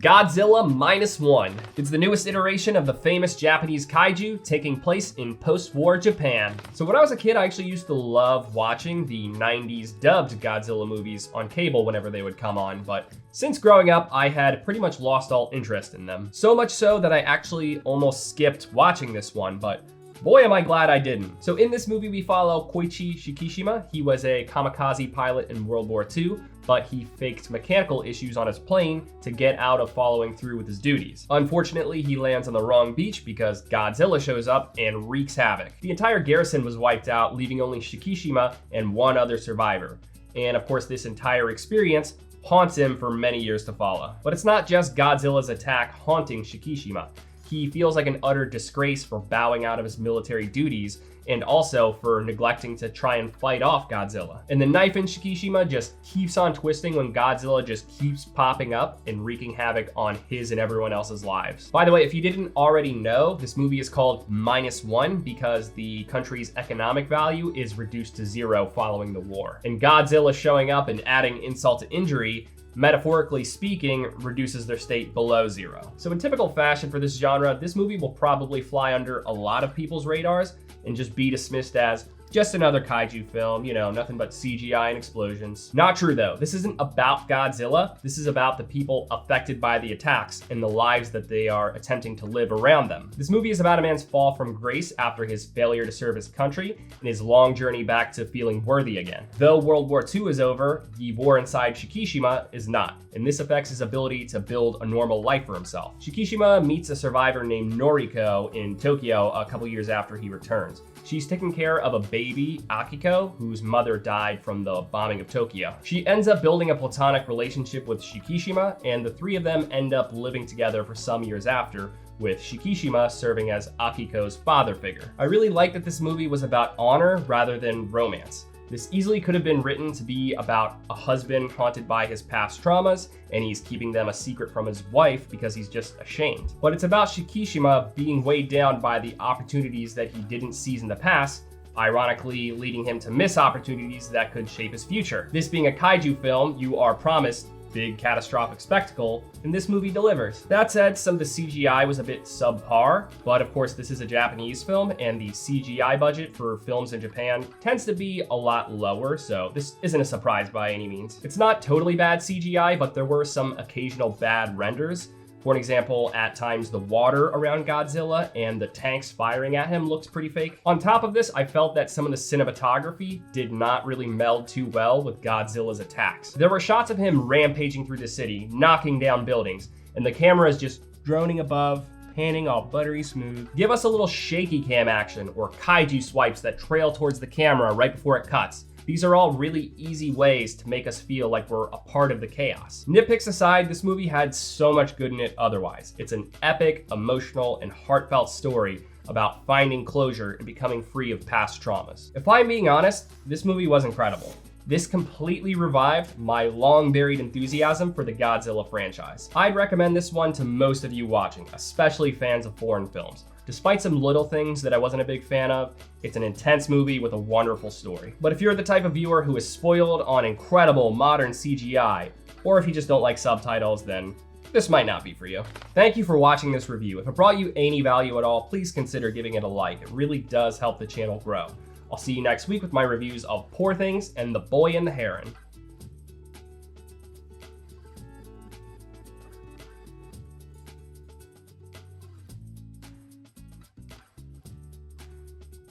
Godzilla -1. It's the newest iteration of the famous Japanese kaiju taking place in post-war Japan. So when I was a kid, I actually used to love watching the 90s dubbed Godzilla movies on cable whenever they would come on, but since growing up, I had pretty much lost all interest in them. So much so that I actually almost skipped watching this one, but boy, am I glad I didn't. So in this movie, we follow Koichi Shikishima. He was a kamikaze pilot in World War II, but he faked mechanical issues on his plane to get out of following through with his duties. Unfortunately, he lands on the wrong beach because Godzilla shows up and wreaks havoc. The entire garrison was wiped out, leaving only Shikishima and one other survivor. And of course, this entire experience haunts him for many years to follow. But it's not just Godzilla's attack haunting Shikishima. He feels like an utter disgrace for bowing out of his military duties and also for neglecting to try and fight off Godzilla. And the knife in Shikishima just keeps on twisting when Godzilla just keeps popping up and wreaking havoc on his and everyone else's lives. By the way, if you didn't already know, this movie is called -1 because the country's economic value is reduced to 0 following the war. And Godzilla showing up and adding insult to injury, metaphorically speaking, reduces their state below 0. So in typical fashion for this genre, this movie will probably fly under a lot of people's radars and just be dismissed as just another kaiju film, you know, nothing but CGI and explosions. Not true though. This isn't about Godzilla. This is about the people affected by the attacks and the lives that they are attempting to live around them. This movie is about a man's fall from grace after his failure to serve his country and his long journey back to feeling worthy again. Though World War II is over, the war inside Shikishima is not, and this affects his ability to build a normal life for himself. Shikishima meets a survivor named Noriko in Tokyo a couple years after he returns. She's taking care of a baby, Akiko, whose mother died from the bombing of Tokyo. She ends up building a platonic relationship with Shikishima, and the three of them end up living together for some years after, with Shikishima serving as Akiko's father figure. I really like that this movie was about honor rather than romance. This easily could have been written to be about a husband haunted by his past traumas, and he's keeping them a secret from his wife because he's just ashamed. But it's about Shikishima being weighed down by the opportunities that he didn't seize in the past, ironically leading him to miss opportunities that could shape his future. This being a kaiju film, you are promised big catastrophic spectacle, and this movie delivers. That said, some of the CGI was a bit subpar, but of course this is a Japanese film and the CGI budget for films in Japan tends to be a lot lower, so this isn't a surprise by any means. It's not totally bad CGI, but there were some occasional bad renders. For an example, at times the water around Godzilla and the tanks firing at him looks pretty fake. On top of this, I felt that some of the cinematography did not really meld too well with Godzilla's attacks. There were shots of him rampaging through the city, knocking down buildings, and the camera is just droning above, panning all buttery smooth. Give us a little shaky cam action or kaiju swipes that trail towards the camera right before it cuts. These are all really easy ways to make us feel like we're a part of the chaos. Nitpicks aside, this movie had so much good in it otherwise. It's an epic, emotional, and heartfelt story about finding closure and becoming free of past traumas. If I'm being honest, this movie was incredible. This completely revived my long-buried enthusiasm for the Godzilla franchise. I'd recommend this one to most of you watching, especially fans of foreign films. Despite some little things that I wasn't a big fan of, it's an intense movie with a wonderful story. But if you're the type of viewer who is spoiled on incredible modern CGI, or if you just don't like subtitles, then this might not be for you. Thank you for watching this review. If it brought you any value at all, please consider giving it a like. It really does help the channel grow. I'll see you next week with my reviews of Poor Things and The Boy and the Heron.